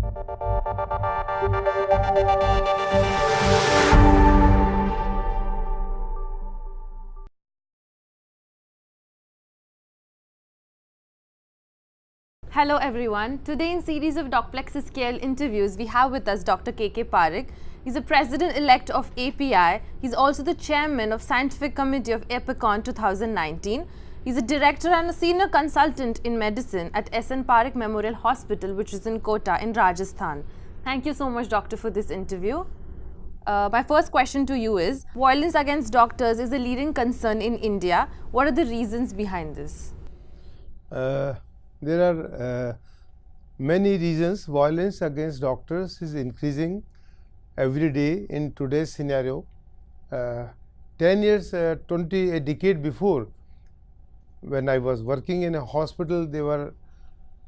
Hello everyone. Today in series of Docplexus KOL interviews, we have with us Dr. K Pareek. He's the president-elect of API. He's also the chairman of Scientific Committee of Epicon 2019. He's a director and a senior consultant in medicine at SN Pareek Memorial Hospital, which is in Kota in Rajasthan. Thank you so much, doctor, for this interview. My first question to you is, violence against doctors is a leading concern in India. What are the reasons behind this? There are many reasons. Violence against doctors is increasing every day in today's scenario. 10 years, a decade before, when I was working in a hospital, there were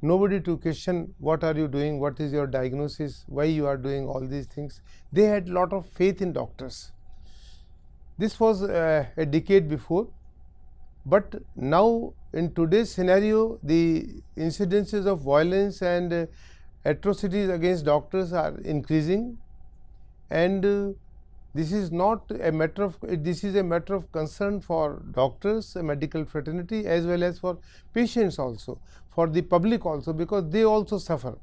nobody to question what are you doing, what is your diagnosis, why you are doing all these things. They had lot of faith in doctors. This was a decade before. But now in today's scenario, the incidences of violence and atrocities against doctors are increasing, and this is not a matter of, this is a matter of concern for doctors, a medical fraternity, as well as for patients also, for the public also, because they also suffer.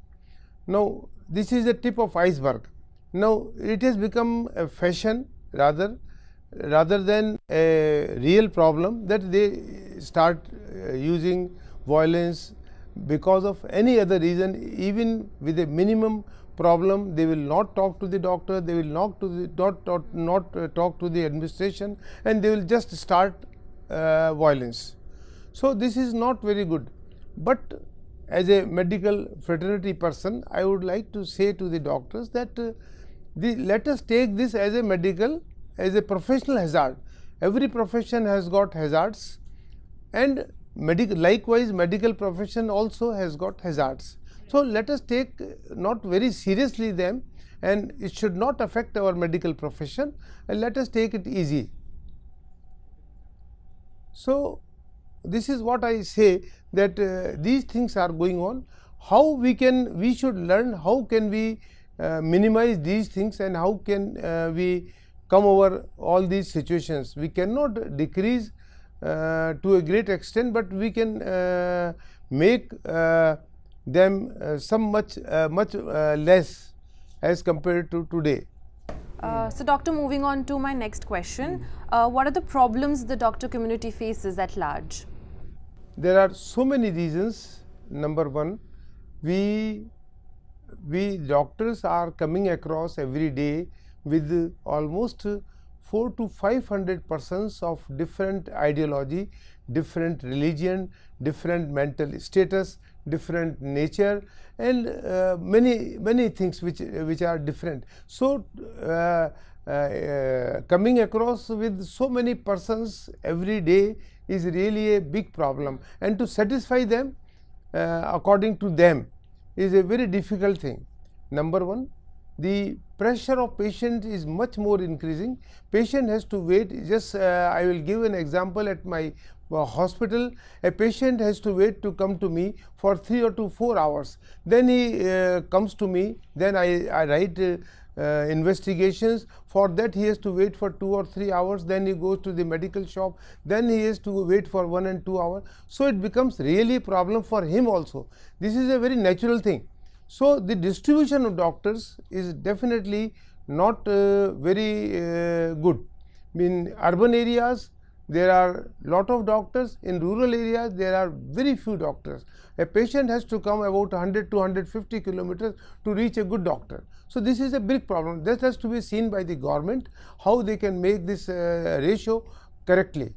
Now this is the tip of iceberg. Now it has become a fashion rather than a real problem, that they start using violence because of any other reason. Even with a minimum problem, they will not talk to the doctor, they will not talk to the administration, and they will just start violence. So this is not very good. But as a medical fraternity person, I would like to say to the doctors that let us take this as a professional hazard. Every profession has got hazards, and likewise medical profession also has got hazards. So let us take not very seriously them, and it should not affect our medical profession, and let us take it easy. So this is what I say, that these things are going on. How we should learn how can we minimize these things, and how can we come over all these situations. We cannot decrease to a great extent, but we can make them much less as compared to today. So doctor, moving on to my next question, what are the problems the doctor community faces at large? There are so many reasons. Number one, we doctors are coming across every day with almost 400 to 500 persons of different ideology, different religion, different mental status, different nature, and many things which are different. So coming across with so many persons every day is really a big problem, and to satisfy them according to them is a very difficult thing. Number one, the pressure of patient is much more increasing. Patient has to wait. Just I will give an example. At my hospital, a patient has to wait to come to me for 3 or 4 hours. Then he comes to me. Then I write investigations. For that he has to wait for 2 or 3 hours. Then he goes to the medical shop. Then he has to wait for 1 and 2 hours. So it becomes really a problem for him also. This is a very natural thing. So the distribution of doctors is definitely not very good. In urban areas there are lot of doctors. In rural areas there are very few doctors. A patient has to come about 100 to 150 kilometers to reach a good doctor. So this is a big problem. That has to be seen by the government, how they can make this ratio correctly.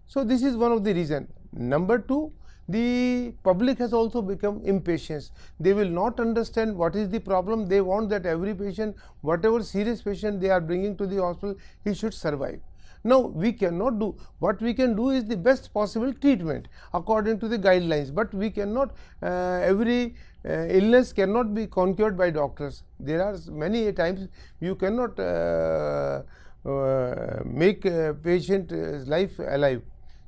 So this is one of the reasons. Number two, the public has also become impatient. They will not understand what is the problem. They want that every patient, whatever serious patient they are bringing to the hospital, he should survive. Now we cannot do. What we can do is the best possible treatment according to the guidelines, but we cannot, every illness cannot be conquered by doctors. There are many times you cannot make a patient's life alive.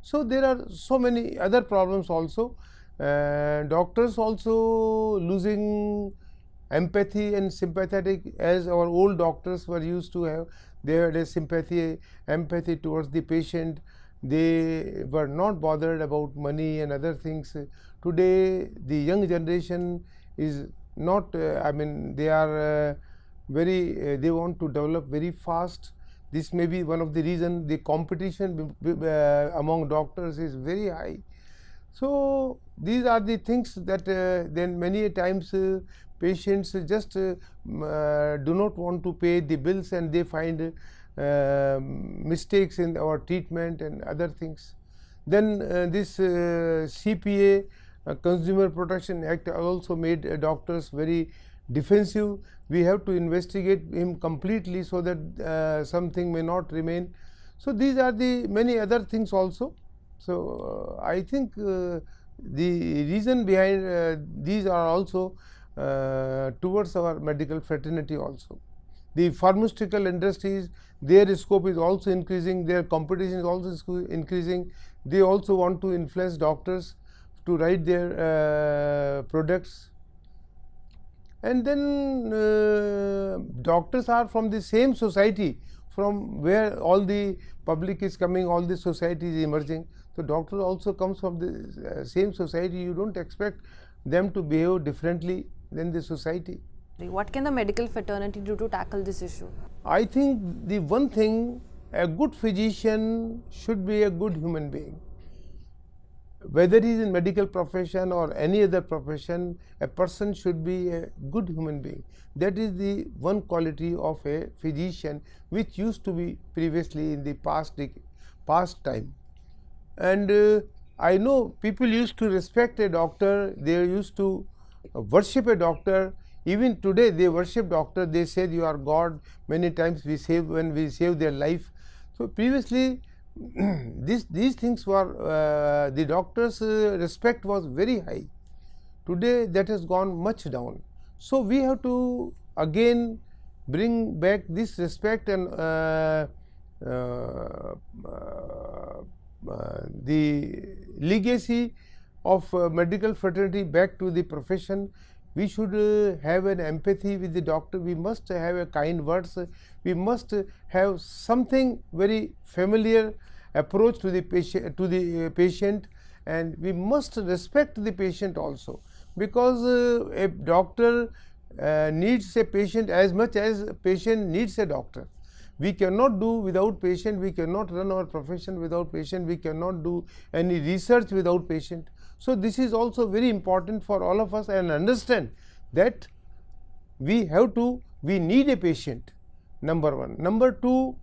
So there are so many other problems also. Doctors also losing empathy and sympathetic, as our old doctors were used to have. They had a sympathy, empathy towards the patient. They were not bothered about money and other things. Today the young generation is not, I mean, they are they want to develop very fast. This may be one of the reason the competition among doctors is very high. So these are the things that then many times patients just do not want to pay the bills, and they find mistakes in our treatment and other things. Then this CPA, Consumer Protection Act, also made doctors very defensive. We have to investigate him completely so that something may not remain. So these are the many other things also. So I think the reason behind these are also towards our medical fraternity also. The pharmaceutical industries, their scope is also increasing, their competition is also increasing. They also want to influence doctors to write their products. And then doctors are from the same society from where all the public is coming, all the society is emerging. So doctor also comes from the same society. You don't expect them to behave differently than the society. What can the medical fraternity do to tackle this issue? I think the one thing, a good physician should be a good human being. Whether he is in medical profession or any other profession, a person should be a good human being. That is the one quality of a physician which used to be previously in the past time. And I know people used to respect a doctor, they used to worship a doctor. Even today they worship doctor, they say you are God. Many times when we save their life. So previously these things were, the doctor's respect was very high. Today that has gone much down. So we have to again bring back this respect and the legacy of medical fraternity back to the profession. We should have an empathy with the doctor. We must have a kind words. We must have something very familiar approach to the patient, and we must respect the patient also, because a doctor needs a patient as much as a patient needs a doctor. We cannot do without patient. We cannot run our profession without patient. We cannot do any research without patient. So this is also very important for all of us, and understand that we need a patient, number one. Number two,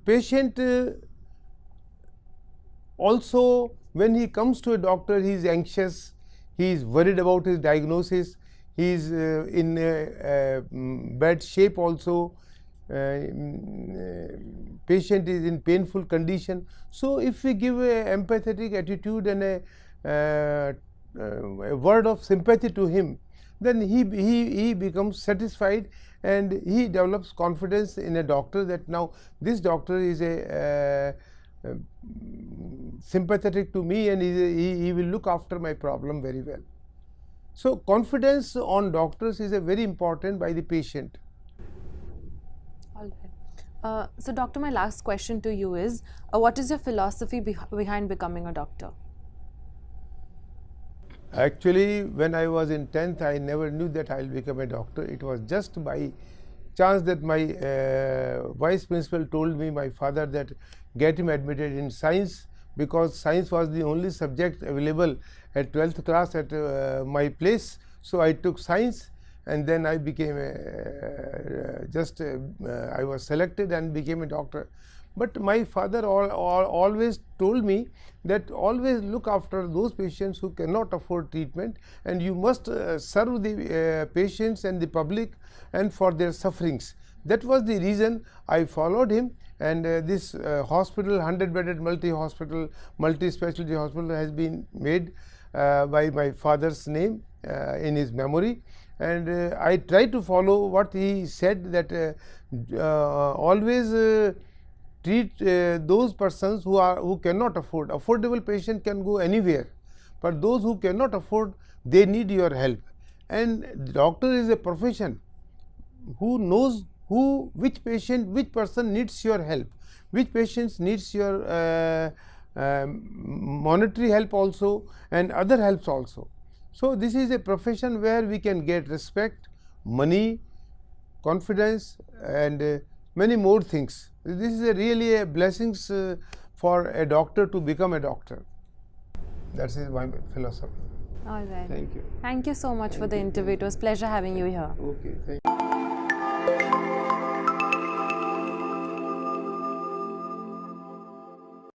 patient also, when he comes to a doctor, he is anxious, he is worried about his diagnosis, he is in bad shape also. Patient is in painful condition. So if we give a empathetic attitude and a word of sympathy to him, then he becomes satisfied, and he develops confidence in a doctor that now this doctor is a sympathetic to me, and he will look after my problem very well. So confidence on doctors is a very important by the patient. All right. So doctor, my last question to you is, what is your philosophy behind becoming a doctor? Actually, when I was in 10th, I never knew that I will become a doctor. It was just by chance that my vice principal told me, my father, that get him admitted in science, because science was the only subject available at 12th class at my place. So I took science, and then I became I was selected and became a doctor. But my father always told me that always look after those patients who cannot afford treatment, and you must serve the patients and the public and for their sufferings. That was the reason I followed him, and this hospital, 100-bedded multi-specialty hospital has been made by my father's name in his memory. And I try to follow what he said, that always treat those persons who cannot afford. Affordable patient can go anywhere, but those who cannot afford, they need your help. And doctor is a profession who knows which person needs your help, which patients needs your monetary help also and other helps also. So this is a profession where we can get respect, money, confidence, and many more things. This is really a blessings for a doctor to become a doctor. That is my philosophy. All right. Thank you. Thank you so much for the interview. It was a pleasure having you here. Okay, thank you.